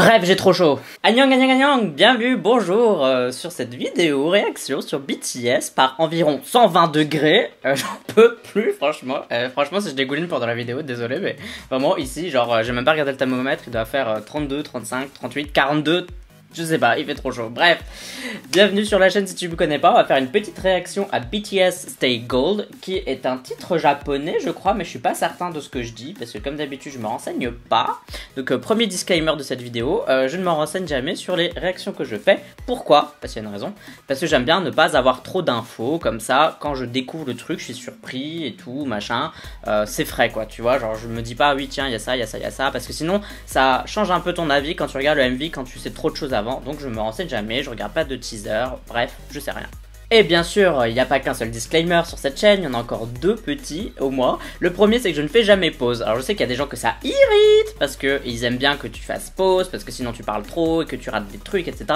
Bref, j'ai trop chaud. Annyeong, annyeong, annyeong, bienvenue, bonjour sur cette vidéo réaction sur BTS par environ 120 degrés. J'en peux plus, franchement. Franchement, si je dégouline pendant la vidéo, désolé, mais vraiment ici, genre, j'ai même pas regardé le thermomètre, il doit faire 32, 35, 38, 42. Je sais pas, il fait trop chaud. Bref, bienvenue sur la chaîne si tu me connais pas. On va faire une petite réaction à BTS Stay Gold, qui est un titre japonais, je crois, mais je suis pas certain de ce que je dis, parce que comme d'habitude, je me renseigne pas. Donc, premier disclaimer de cette vidéo, je ne me renseigne jamais sur les réactions que je fais. Pourquoi? Parce qu'il y a une raison. Parce que j'aime bien ne pas avoir trop d'infos, comme ça, quand je découvre le truc, je suis surpris et tout, machin. C'est frais, quoi, tu vois. Genre, je me dis pas, oui, tiens, il y a ça, il y a ça, il y a ça, parce que sinon, ça change un peu ton avis quand tu regardes le MV, quand tu sais trop de choses avant. Donc je me renseigne jamais, je regarde pas de teaser, bref, je sais rien. Et bien sûr, il n'y a pas qu'un seul disclaimer sur cette chaîne, il y en a encore deux petits au moins. Le premier, c'est que je ne fais jamais pause. Alors je sais qu'il y a des gens que ça irrite, parce qu'ils aiment bien que tu fasses pause, parce que sinon tu parles trop et que tu rates des trucs, etc.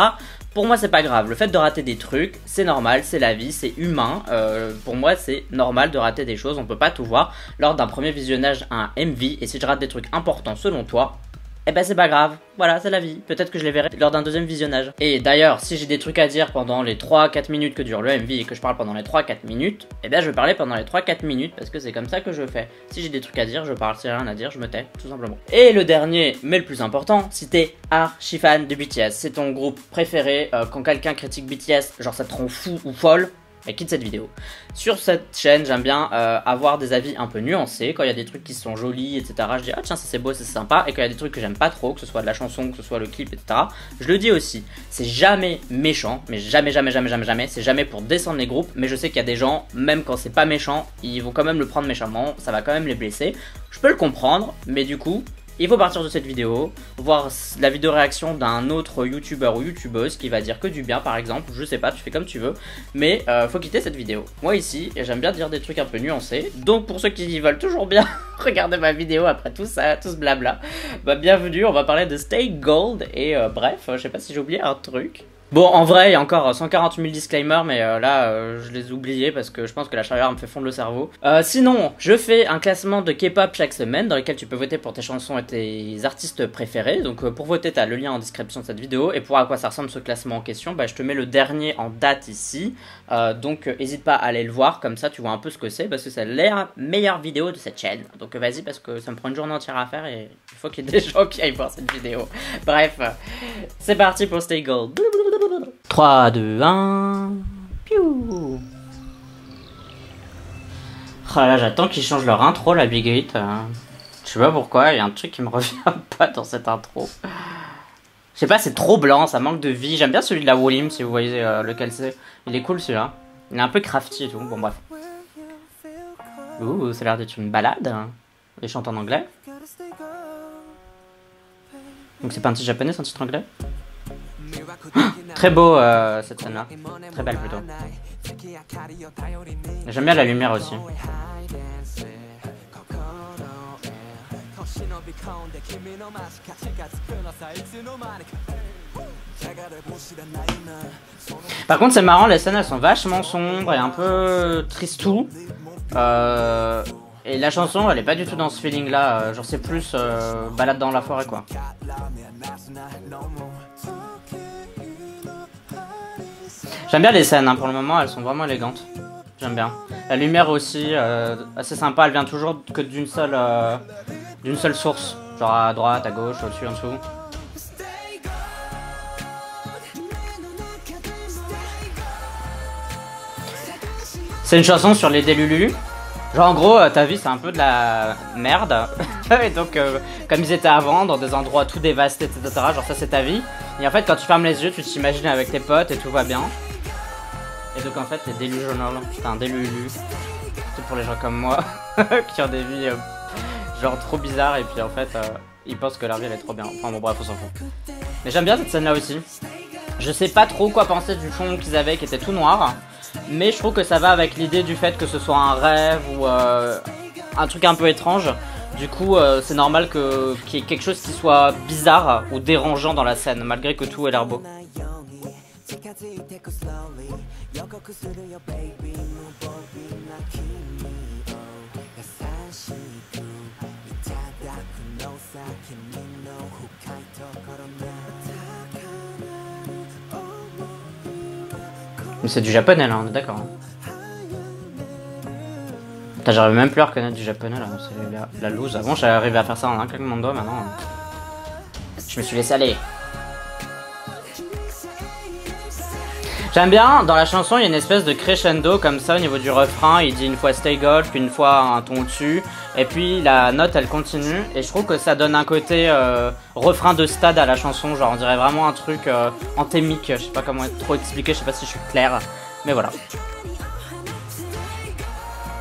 Pour moi, c'est pas grave. Le fait de rater des trucs, c'est normal, c'est la vie, c'est humain. Pour moi, c'est normal de rater des choses, on peut pas tout voir lors d'un premier visionnage à un MV. Et si je rate des trucs importants selon toi, eh ben c'est pas grave, voilà, c'est la vie. Peut-être que je les verrai lors d'un deuxième visionnage. Et d'ailleurs, si j'ai des trucs à dire pendant les 3-4 minutes que dure le MV et que je parle pendant les 3-4 minutes, eh ben je vais parler pendant les 3-4 minutes parce que c'est comme ça que je fais. Si j'ai des trucs à dire, je parle. Si j'ai rien à dire, je me tais, tout simplement. Et le dernier, mais le plus important, si t'es archi fan de BTS, c'est ton groupe préféré, quand quelqu'un critique BTS, genre ça te rend fou ou folle, et quitte cette vidéo. Sur cette chaîne, j'aime bien avoir des avis un peu nuancés. Quand il y a des trucs qui sont jolis, etc., je dis ah tiens ça c'est beau, c'est sympa. Et quand il y a des trucs que j'aime pas trop, que ce soit de la chanson, que ce soit le clip, etc., je le dis aussi. C'est jamais méchant, mais jamais, jamais, jamais, jamais, jamais. C'est jamais pour descendre les groupes. Mais je sais qu'il y a des gens, même quand c'est pas méchant, ils vont quand même le prendre méchamment. Ça va quand même les blesser. Je peux le comprendre, mais du coup, il faut partir de cette vidéo, voir la vidéo réaction d'un autre youtubeur ou youtubeuse qui va dire que du bien par exemple, je sais pas, tu fais comme tu veux, mais faut quitter cette vidéo. Moi ici, j'aime bien dire des trucs un peu nuancés, donc pour ceux qui veulent toujours bien regarder ma vidéo après tout ça, tout ce blabla, bah bienvenue, on va parler de Stay Gold, et bref, je sais pas si j'ai oublié un truc. Bon, en vrai, il y a encore 140 000 disclaimers, mais là, je les ai oubliés parce que je pense que la chaleur me fait fondre le cerveau. Sinon, je fais un classement de K-pop chaque semaine dans lequel tu peux voter pour tes chansons et tes artistes préférés. Donc, pour voter, t'as le lien en description de cette vidéo. Et pour à quoi ça ressemble ce classement en question, bah, je te mets le dernier en date ici. Donc, n'hésite pas à aller le voir, comme ça tu vois un peu ce que c'est, parce que c'est la meilleure vidéo de cette chaîne. Donc, vas-y, parce que ça me prend une journée entière à faire et il faut qu'il y ait des gens qui aillent voir cette vidéo. Bref, c'est parti pour Stay Gold. 3, 2, 1... Piou. Oh là, j'attends qu'ils changent leur intro, la Big 8. Je sais pas pourquoi, il y a un truc qui me revient pas dans cette intro. Je sais pas, c'est trop blanc, ça manque de vie. J'aime bien celui de la Wolim, si vous voyez lequel c'est. Il est cool celui-là. Il est un peu crafty et tout, bon bref. Ouh, ça a l'air d'être une balade. Ils chantent en anglais. Donc c'est pas un titre japonais, c'est un titre anglais. Très beau cette scène là, très belle plutôt. J'aime bien la lumière aussi. Par contre c'est marrant, les scènes elles sont vachement sombres et un peu tristou. Et la chanson elle est pas du tout dans ce feeling là, genre c'est plus balade dans la forêt quoi. J'aime bien les scènes, hein, pour le moment elles sont vraiment élégantes. J'aime bien. La lumière aussi, assez sympa, elle vient toujours que d'une seule source. Genre à droite, à gauche, au-dessus, en dessous. C'est une chanson sur les délulus. Genre en gros, ta vie c'est un peu de la merde. Et donc comme ils étaient avant, dans des endroits tout dévastés, etc. Genre ça c'est ta vie. Et en fait quand tu fermes les yeux, tu t'imagines avec tes potes et tout va bien. Et donc en fait t'es delusional, t'es un délulu. C'est pour les gens comme moi qui ont des vies genre trop bizarres et puis en fait ils pensent que leur vie elle est trop bien. Enfin bon bref on s'en fout. Mais j'aime bien cette scène là aussi. Je sais pas trop quoi penser du fond qu'ils avaient qui était tout noir. Mais je trouve que ça va avec l'idée du fait que ce soit un rêve ou un truc un peu étrange. Du coup c'est normal qu'il y ait quelque chose qui soit bizarre ou dérangeant dans la scène malgré que tout ait l'air beau. Mais c'est du japonais là, on est d'accord. Hein. J'arrive même plus à reconnaître du japonais là, c'est la loose. Avant j'arrivais à faire ça en un claquement de doigts, maintenant je me suis laissé aller. J'aime bien, dans la chanson il y a une espèce de crescendo comme ça au niveau du refrain, il dit une fois stay gold, puis une fois un ton au-dessus, et puis la note elle continue, et je trouve que ça donne un côté refrain de stade à la chanson, genre on dirait vraiment un truc anthémique, je sais pas comment trop expliquer, je sais pas si je suis clair, mais voilà.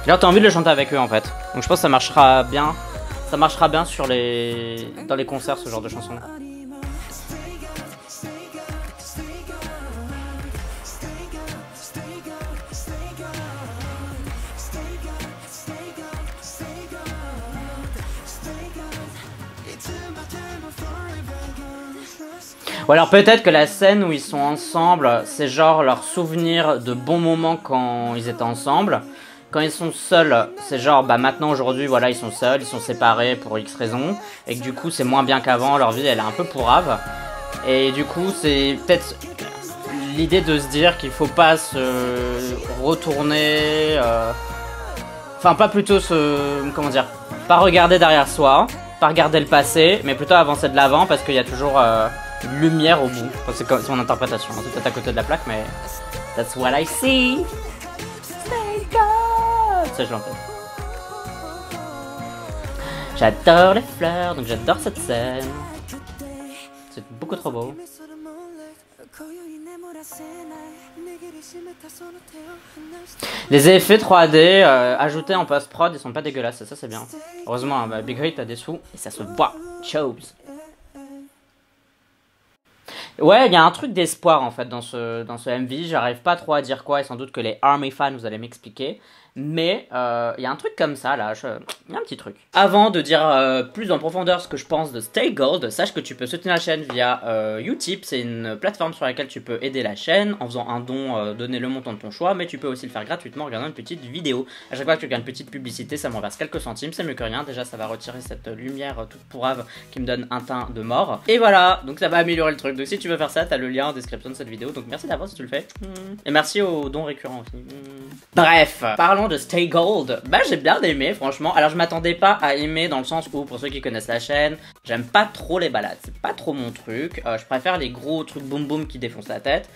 Là t'as envie de le chanter avec eux en fait, donc je pense que ça marchera bien sur dans les concerts ce genre de chansons. Ou alors peut-être que la scène où ils sont ensemble, c'est genre leur souvenir de bons moments quand ils étaient ensemble. Quand ils sont seuls, c'est genre bah maintenant aujourd'hui voilà ils sont seuls, ils sont séparés pour X raisons. Et que du coup c'est moins bien qu'avant, leur vie elle est un peu pourrave. Et du coup c'est peut-être l'idée de se dire qu'il faut pas se retourner... Enfin pas plutôt se... comment dire, pas regarder derrière soi, pas regarder le passé, mais plutôt avancer de l'avant parce qu'il y a toujours... lumière au bout. Enfin, c'est mon interprétation. C'est peut-être à côté de la plaque, mais that's what I see. Ça, je l'entends. J'adore les fleurs, donc j'adore cette scène. C'est beaucoup trop beau. Les effets 3D ajoutés en post-prod, ils sont pas dégueulasses. Ça c'est bien. Heureusement, bah, Big Hit a des sous et ça se voit. Chose. Ouais, il y a un truc d'espoir en fait dans ce MV, j'arrive pas trop à dire quoi et sans doute que les ARMY fans vous allez m'expliquer. Mais il y a un truc comme ça là, il y a un petit truc. Avant de dire plus en profondeur ce que je pense de Stay Gold, sache que tu peux soutenir la chaîne via Utip, c'est une plateforme sur laquelle tu peux aider la chaîne en faisant un don, donner le montant de ton choix, mais tu peux aussi le faire gratuitement en regardant une petite vidéo. À chaque fois que tu regardes une petite publicité, ça m'en verse quelques centimes, c'est mieux que rien, déjà ça va retirer cette lumière toute pourrave qui me donne un teint de mort. Et voilà, donc ça va améliorer le truc, donc si tu veux faire ça, t'as le lien en description de cette vidéo, donc merci d'avance si tu le fais. Et merci aux dons récurrents aussi. Bref, parlons de Stay Gold, bah j'ai bien aimé franchement. Alors je m'attendais pas à aimer dans le sens où pour ceux qui connaissent la chaîne, j'aime pas trop les balades, c'est pas trop mon truc. Je préfère les gros trucs boum boum qui défoncent la tête.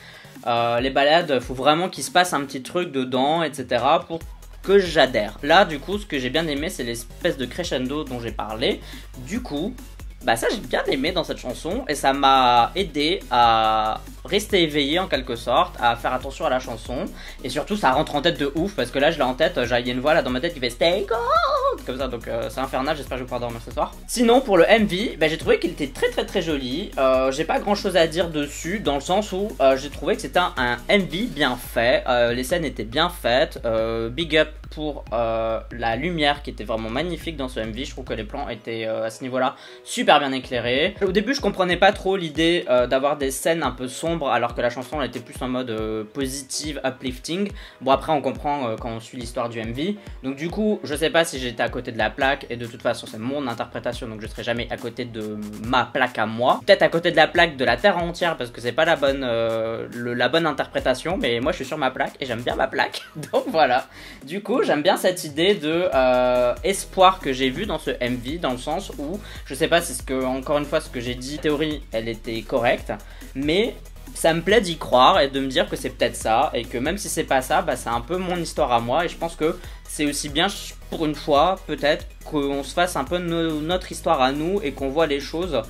Les balades, faut vraiment qu'il se passe un petit truc dedans, etc. pour que j'adhère. Là du coup ce que j'ai bien aimé c'est l'espèce de crescendo dont j'ai parlé. Du coup, bah ça j'ai bien aimé dans cette chanson et ça m'a aidé à rester éveillé en quelque sorte, à faire attention à la chanson et surtout ça rentre en tête de ouf parce que là je l'ai en tête, il y a une voix là dans ma tête qui fait Stay Gold comme ça, donc c'est infernal, j'espère que je vais pouvoir dormir ce soir. Sinon pour le MV, bah, j'ai trouvé qu'il était très joli, j'ai pas grand chose à dire dessus dans le sens où j'ai trouvé que c'était un MV bien fait, les scènes étaient bien faites, big up pour la lumière qui était vraiment magnifique dans ce MV, je trouve que les plans étaient à ce niveau là super bien éclairés. Au début je comprenais pas trop l'idée d'avoir des scènes un peu sombres alors que la chanson elle était plus en mode positive, uplifting. Bon après on comprend quand on suit l'histoire du MV, donc du coup je sais pas si j'étais à côté de la plaque et de toute façon c'est mon interprétation donc je serai jamais à côté de ma plaque à moi, peut-être à côté de la plaque de la terre entière parce que c'est pas la bonne interprétation, mais moi je suis sur ma plaque et j'aime bien ma plaque donc voilà. Du coup j'aime bien cette idée de espoir que j'ai vu dans ce MV, dans le sens où je sais pas si encore une fois ce que j'ai dit, théorie elle était correcte, mais ça me plaît d'y croire et de me dire que c'est peut-être ça et que même si c'est pas ça, bah c'est un peu mon histoire à moi et je pense que c'est aussi bien pour une fois peut-être qu'on se fasse un peu notre histoire à nous et qu'on voit les choses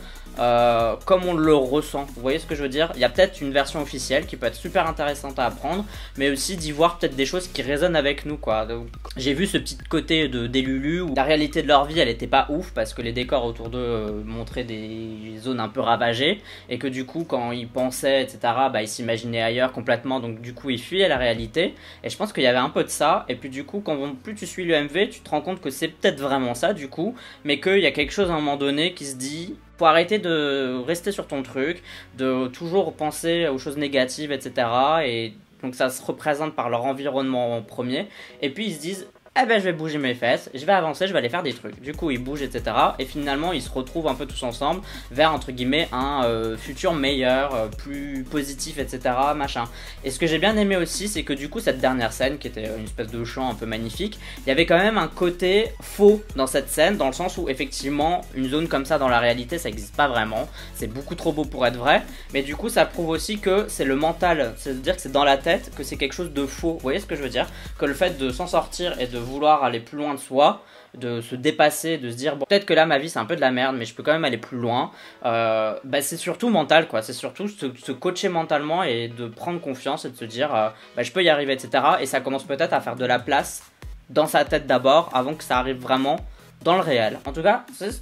comme on le ressent. Vous voyez ce que je veux dire? Il y a peut-être une version officielle qui peut être super intéressante à apprendre, mais aussi d'y voir peut-être des choses qui résonnent avec nous quoi. J'ai vu ce petit côté des Lulu où la réalité de leur vie elle était pas ouf parce que les décors autour d'eux montraient des zones un peu ravagées et que du coup quand ils pensaient etc bah ils s'imaginaient ailleurs complètement, donc du coup ils fuyaient la réalité et je pense qu'il y avait un peu de ça. Et puis du coup plus tu suis le MV tu te rends compte que c'est peut-être vraiment ça du coup, mais qu'il y a quelque chose à un moment donné qui se dit faut arrêter de rester sur ton truc, de toujours penser aux choses négatives, etc. Et donc ça se représente par leur environnement en premier. Et puis ils se disent, eh ben je vais bouger mes fesses, je vais avancer, je vais aller faire des trucs. Du coup ils bougent, etc. Et finalement ils se retrouvent un peu tous ensemble vers entre guillemets un futur meilleur, plus positif, etc. machin. Et ce que j'ai bien aimé aussi, c'est que du coup cette dernière scène qui était une espèce de chant un peu magnifique, il y avait quand même un côté faux dans cette scène, dans le sens où effectivement une zone comme ça dans la réalité ça n'existe pas vraiment, c'est beaucoup trop beau pour être vrai. Mais du coup ça prouve aussi que c'est le mental, c'est-à-dire que c'est dans la tête, que c'est quelque chose de faux. Vous voyez ce que je veux dire? Que le fait de s'en sortir et de vouloir aller plus loin de soi, de se dépasser, de se dire bon, peut-être que là ma vie c'est un peu de la merde mais je peux quand même aller plus loin, bah, c'est surtout mental quoi, c'est surtout se coacher mentalement et de prendre confiance et de se dire bah, je peux y arriver, etc. Et ça commence peut-être à faire de la place dans sa tête d'abord avant que ça arrive vraiment dans le réel. En tout cas c'est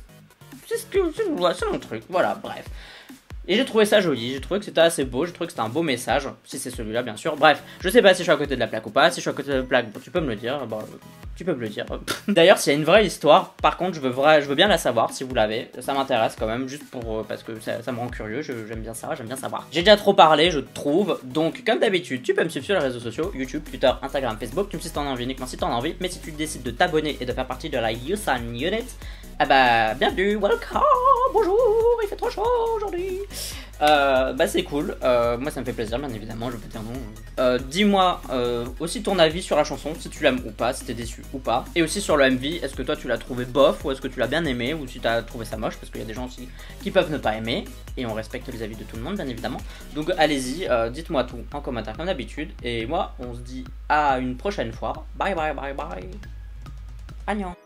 mon truc, voilà, bref. Et j'ai trouvé ça joli, j'ai trouvé que c'était assez beau, j'ai trouvé que c'était un beau message, si c'est celui-là bien sûr. Bref, je sais pas si je suis à côté de la plaque ou pas, si je suis à côté de la plaque, tu peux me le dire, bon, tu peux me le dire. D'ailleurs, s'il y a une vraie histoire, par contre, je veux bien la savoir si vous l'avez, ça m'intéresse quand même, juste pour, parce que ça me rend curieux, j'aime bien ça, j'aime bien savoir. J'ai déjà trop parlé, je trouve, donc comme d'habitude, tu peux me suivre sur les réseaux sociaux, YouTube, Twitter, Instagram, Facebook, tu me suis si t'en as envie, uniquement si t'en as envie, mais si tu décides de t'abonner et de faire partie de la Yusan Unit, ah bah, bienvenue, welcome, bonjour, il fait trop chaud aujourd'hui. Bah c'est cool, moi ça me fait plaisir bien évidemment, je peux dire non. Dis-moi aussi ton avis sur la chanson, si tu l'aimes ou pas, si t'es déçu ou pas. Et aussi sur le MV, est-ce que toi tu l'as trouvé bof ou est-ce que tu l'as bien aimé ou si t'as trouvé ça moche, parce qu'il y a des gens aussi qui peuvent ne pas aimer. Et on respecte les avis de tout le monde bien évidemment. Donc allez-y, dites-moi tout en commentaire comme d'habitude. Et moi on se dit à une prochaine fois. Bye bye bye bye. Annyeong.